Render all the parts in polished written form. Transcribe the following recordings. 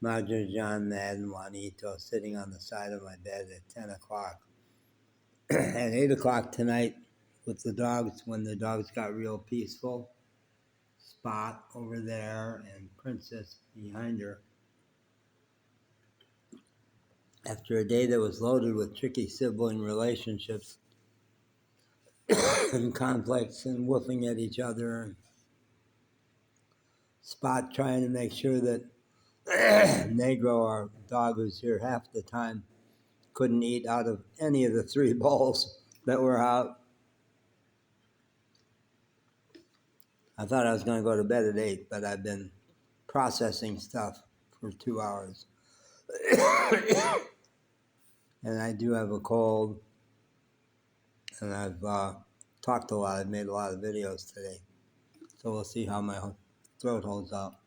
Majajan and Juanito sitting on the side of my bed at 10 o'clock. At 8 o'clock tonight, with the dogs, when the dogs got real peaceful, Spot over there and Princess behind her, after a day that was loaded with tricky sibling relationships and conflicts and woofing at each other, and Spot trying to make sure that Negro, our dog who's here half the time, couldn't eat out of any of the 3 bowls that were out. I thought I was going to go to bed at 8, but I've been processing stuff for 2 hours. And I do have a cold, and I've talked a lot. I've made a lot of videos today. So we'll see how my throat holds up.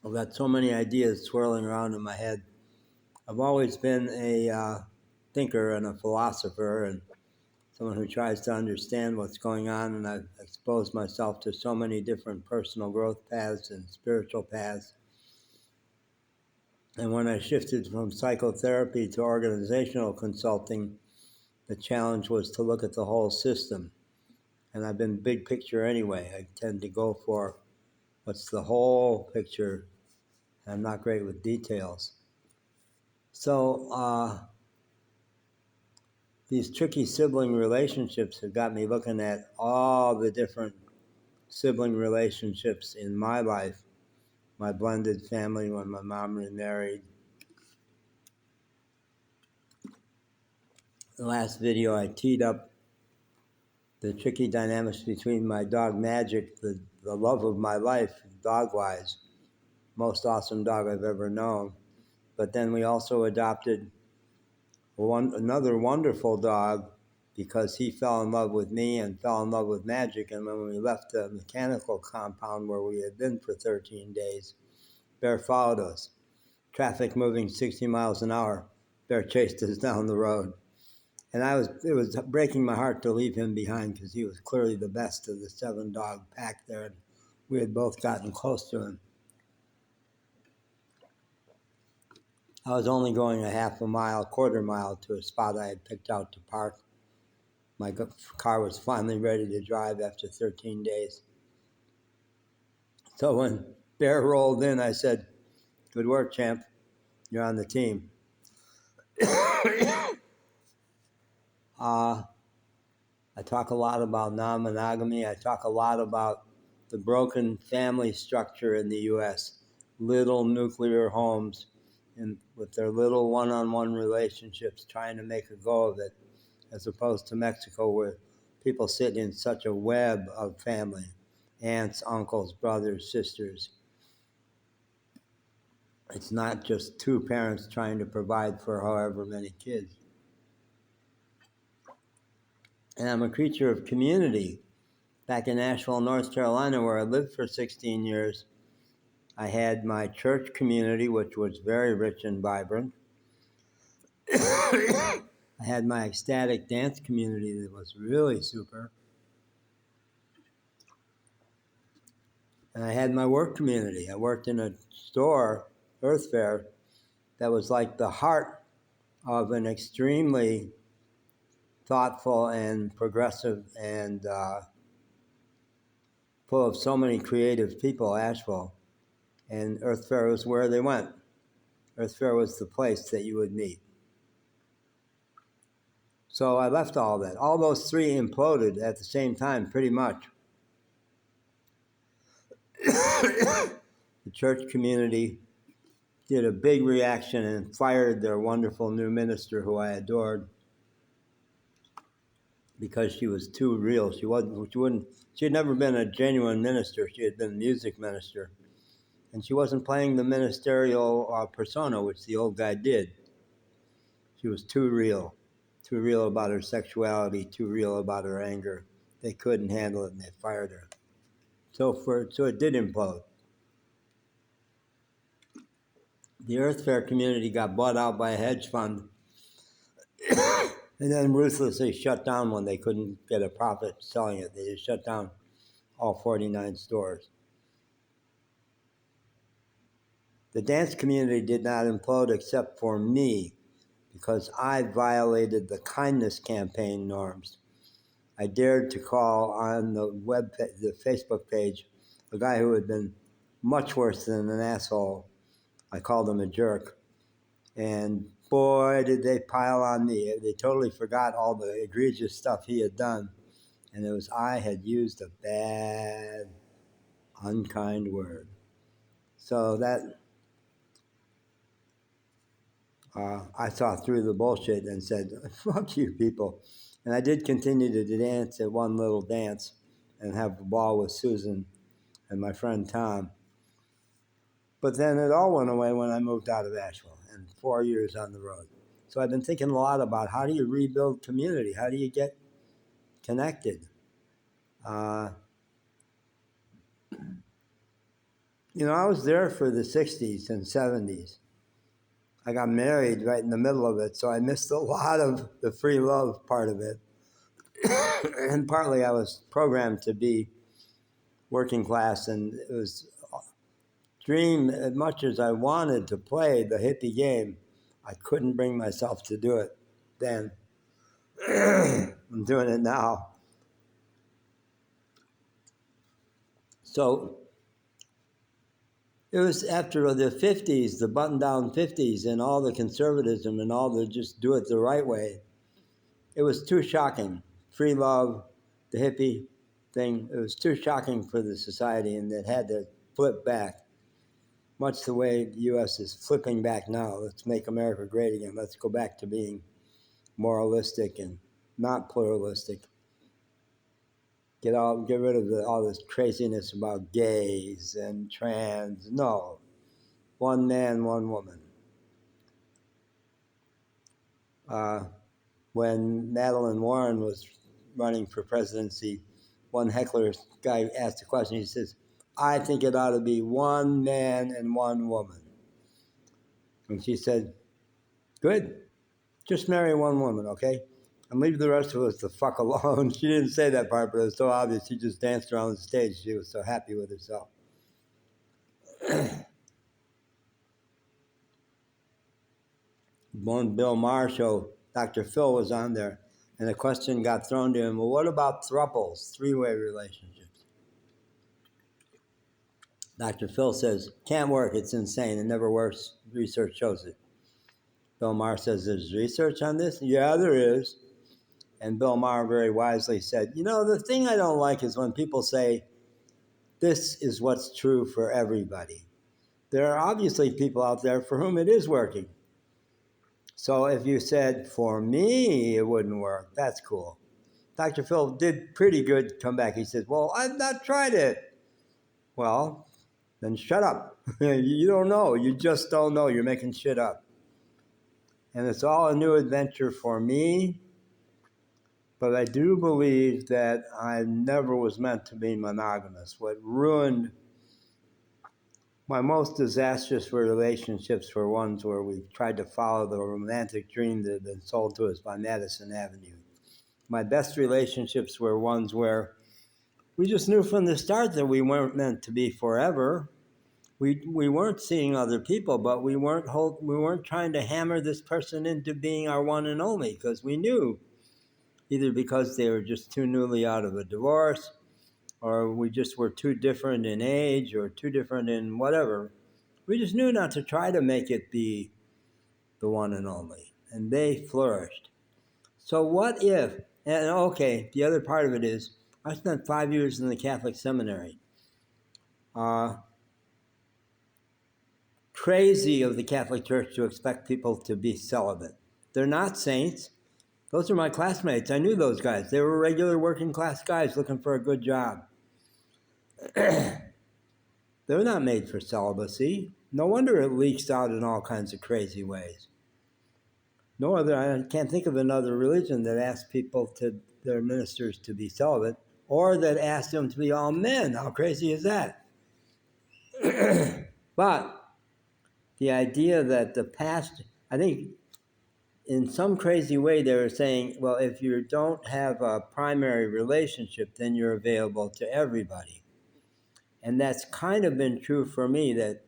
I've got so many ideas swirling around in my head. I've always been a thinker and a philosopher and someone who tries to understand what's going on, and I've exposed myself to so many different personal growth paths and spiritual paths. And when I shifted from psychotherapy to organizational consulting, the challenge was to look at the whole system. And I've been big picture anyway. I tend to go for what's the whole picture. I'm not great with details. So these tricky sibling relationships have got me looking at all the different sibling relationships in my life, my blended family when my mom remarried. The last video I teed up the tricky dynamics between my dog Magic, the love of my life, dog-wise, most awesome dog I've ever known. But then we also adopted another wonderful dog because he fell in love with me and fell in love with Magic. And when we left the mechanical compound where we had been for 13 days, Bear followed us. Traffic moving 60 miles an hour. Bear chased us down the road. And it was breaking my heart to leave him behind because he was clearly the best of the 7-dog pack there. And we had both gotten close to him. I was only going a quarter mile to a spot I had picked out to park. My car was finally ready to drive after 13 days. So when Bear rolled in, I said, "Good work, champ. You're on the team." I talk a lot about non-monogamy. I talk a lot about the broken family structure in the U.S., little nuclear homes and with their little one-on-one relationships trying to make a go of it, as opposed to Mexico where people sit in such a web of family, aunts, uncles, brothers, sisters. It's not just 2 parents trying to provide for however many kids. And I'm a creature of community. Back in Asheville, North Carolina, where I lived for 16 years, I had my church community, which was very rich and vibrant. I had my ecstatic dance community that was really super. And I had my work community. I worked in a store, Earth Fair, that was like the heart of an extremely thoughtful and progressive and full of so many creative people, Asheville. And Earth Fair was where they went. Earth Fair was the place that you would meet. So I left all that. All those 3 imploded at the same time, pretty much. The church community did a big reaction and fired their wonderful new minister, who I adored, because she was too real. She had never been a genuine minister. She had been a music minister. And she wasn't playing the ministerial persona, which the old guy did. She was too real about her sexuality, too real about her anger. They couldn't handle it, and they fired her. So it did implode. The Earth Fair community got bought out by a hedge fund and then ruthlessly shut down when they couldn't get a profit selling it. They just shut down all 49 stores. The dance community did not implode except for me, because I violated the kindness campaign norms. I dared to call on the Facebook page, a guy who had been much worse than an asshole. I called him a jerk. And boy, did they pile on me. They totally forgot all the egregious stuff he had done. And it was I had used a bad, unkind word. So that I saw through the bullshit and said, fuck you people. And I did continue to dance at one little dance and have a ball with Susan and my friend Tom. But then it all went away when I moved out of Asheville and 4 years on the road. So I've been thinking a lot about how do you rebuild community? How do you get connected? I was there for the 60s and 70s. I got married right in the middle of it, so I missed a lot of the free love part of it. And partly I was programmed to be working class, and it was a dream. As much as I wanted to play the hippie game, I couldn't bring myself to do it then. I'm doing it now. So it was after the 50s, the button-down 50s, and all the conservatism and all the just do it the right way. It was too shocking. Free love, the hippie thing, it was too shocking for the society, and it had to flip back, much the way the U.S. is flipping back now. Let's make America great again. Let's go back to being moralistic and not pluralistic. Get rid of all this craziness about gays and trans. No, one man, one woman. When Madeleine Warren was running for presidency, one heckler guy asked a question. He says, I think it ought to be one man and one woman. And she said, good, just marry one woman, okay? And leave the rest of us the fuck alone. She didn't say that part, but it was so obvious. She just danced around the stage. She was so happy with herself. One Bill Maher show, Dr. Phil was on there, and a question got thrown to him, well, what about thruples, three-way relationships? Dr. Phil says, can't work, it's insane, it never works, research shows it. Bill Maher says, there's research on this? Yeah, there is. And Bill Maher very wisely said, the thing I don't like is when people say, this is what's true for everybody. There are obviously people out there for whom it is working. So if you said, for me, it wouldn't work, that's cool. Dr. Phil did pretty good come back. He said, well, I've not tried it. Well, then shut up. You don't know. You just don't know. You're making shit up. And it's all a new adventure for me. But I do believe that I never was meant to be monogamous. What ruined my most disastrous relationships were ones where we tried to follow the romantic dream that had been sold to us by Madison Avenue. My best relationships were ones where we just knew from the start that we weren't meant to be forever. We weren't seeing other people, but we weren't trying to hammer this person into being our one and only, because we knew, either because they were just too newly out of a divorce, or we just were too different in age, or too different in whatever. We just knew not to try to make it be the one and only, and they flourished. So what if, and okay, the other part of it is, I spent 5 years in the Catholic seminary. Crazy of the Catholic Church to expect people to be celibate. They're not saints. Those are my classmates. I knew those guys. They were regular working class guys looking for a good job. They're not made for celibacy. No wonder it leaks out in all kinds of crazy ways. I can't think of another religion that asks their ministers to be celibate, or that asks them to be all men. How crazy is that? But the idea that the past, I think in some crazy way they were saying, well, if you don't have a primary relationship, then you're available to everybody. And that's kind of been true for me, that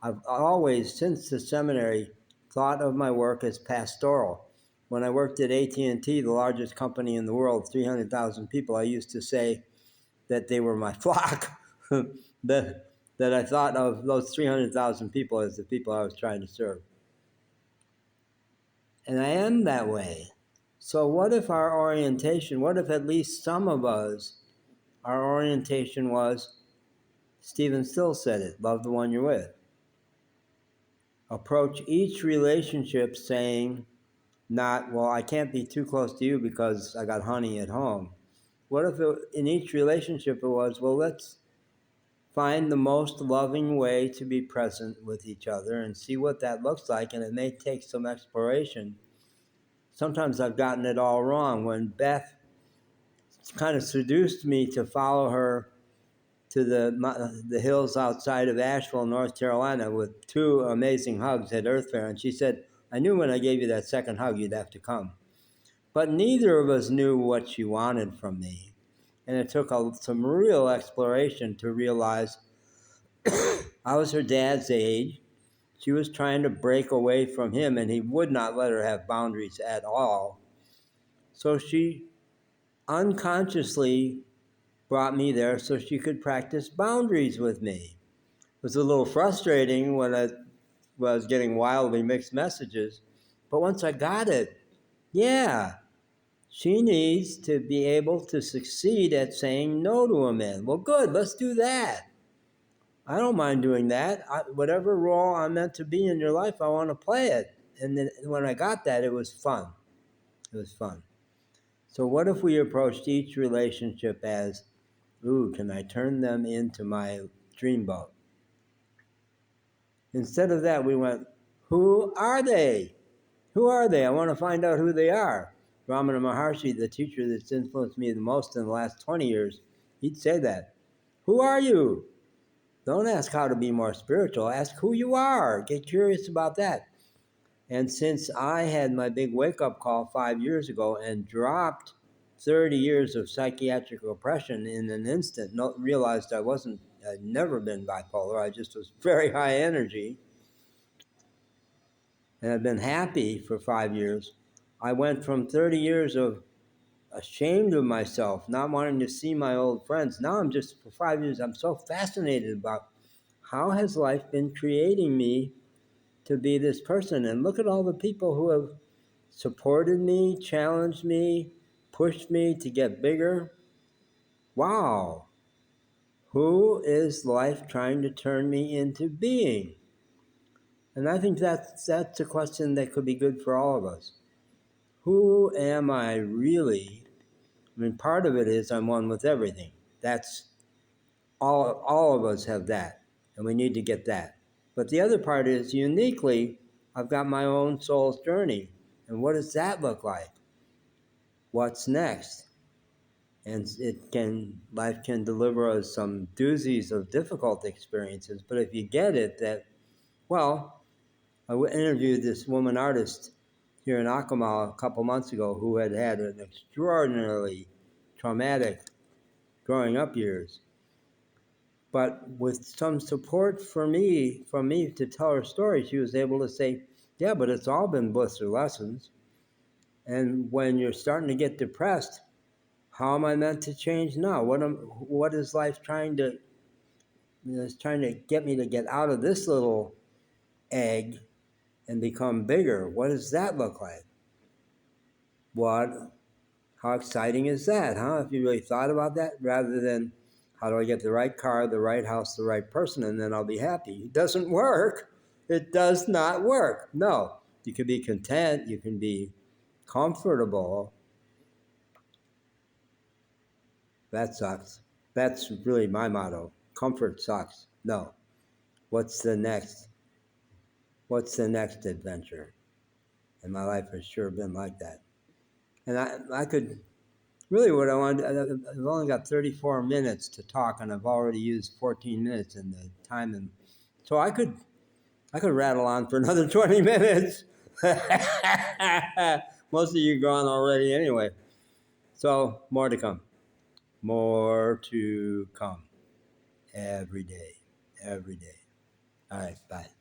I've always, since the seminary, thought of my work as pastoral. When I worked at AT&T, the largest company in the world, 300,000 people, I used to say that they were my flock. that I thought of those 300,000 people as the people I was trying to serve. And I am that way. So what if our orientation, what if at least some of us, our orientation was, Stephen Still said it, love the one you're with. Approach each relationship saying, not, well, I can't be too close to you because I got honey at home. What if in each relationship it was, well, let's find the most loving way to be present with each other and see what that looks like, and it may take some exploration. Sometimes I've gotten it all wrong. When Beth kind of seduced me to follow her to the hills outside of Asheville, North Carolina, with 2 amazing hugs at Earth Fair, and she said, I knew when I gave you that second hug you'd have to come. But neither of us knew what she wanted from me. And it took some real exploration to realize I was her dad's age. She was trying to break away from him, and he would not let her have boundaries at all. So she unconsciously brought me there so she could practice boundaries with me. It was a little frustrating when I was getting wildly mixed messages, but once I got it, yeah, she needs to be able to succeed at saying no to a man. Well, good, let's do that. I don't mind doing that. Whatever role I'm meant to be in your life, I want to play it. And then when I got that, it was fun. It was fun. So what if we approached each relationship as, ooh, can I turn them into my dreamboat? Instead of that, we went, who are they? Who are they? I want to find out who they are. Ramana Maharshi, the teacher that's influenced me the most in the last 20 years, he'd say that. Who are you? Don't ask how to be more spiritual. Ask who you are. Get curious about that. And since I had my big wake-up call 5 years ago and dropped 30 years of psychiatric oppression in an instant, realized I'd never been bipolar. I just was very high energy. And I've been happy for 5 years. I went from 30 years of ashamed of myself, not wanting to see my old friends. Now I'm just, for 5 years, I'm so fascinated about how has life been creating me to be this person. And look at all the people who have supported me, challenged me, pushed me to get bigger. Wow. Who is life trying to turn me into being? And I think that's a question that could be good for all of us. Who am I really? I mean, part of it is I'm one with everything. That's all of us have that, and we need to get that. But the other part is uniquely, I've got my own soul's journey. And what does that look like? What's next? And life can deliver us some doozies of difficult experiences. But if you get it, that, well, I interviewed this woman artist here in Acoma a couple months ago who had an extraordinarily traumatic growing up years. But with some support from me to tell her story, she was able to say, yeah, but it's all been bliss or lessons. And when you're starting to get depressed, how am I meant to change now? What is life trying to, it's trying to get me to get out of this little egg and become bigger? What does that look like? How exciting is that, huh? If you really thought about that, rather than how do I get the right car, the right house, the right person, and then I'll be happy. It doesn't work. It does not work. No, you can be content. You can be comfortable. That sucks. That's really my motto. Comfort sucks. No. What's the next? What's the next adventure? And my life has sure been like that. And I could really what I wanted, I've only got 34 minutes to talk, and I've already used 14 minutes in the time. And so I could rattle on for another 20 minutes. Most of you gone already anyway. So more to come. More to come. Every day. Every day. All right, bye.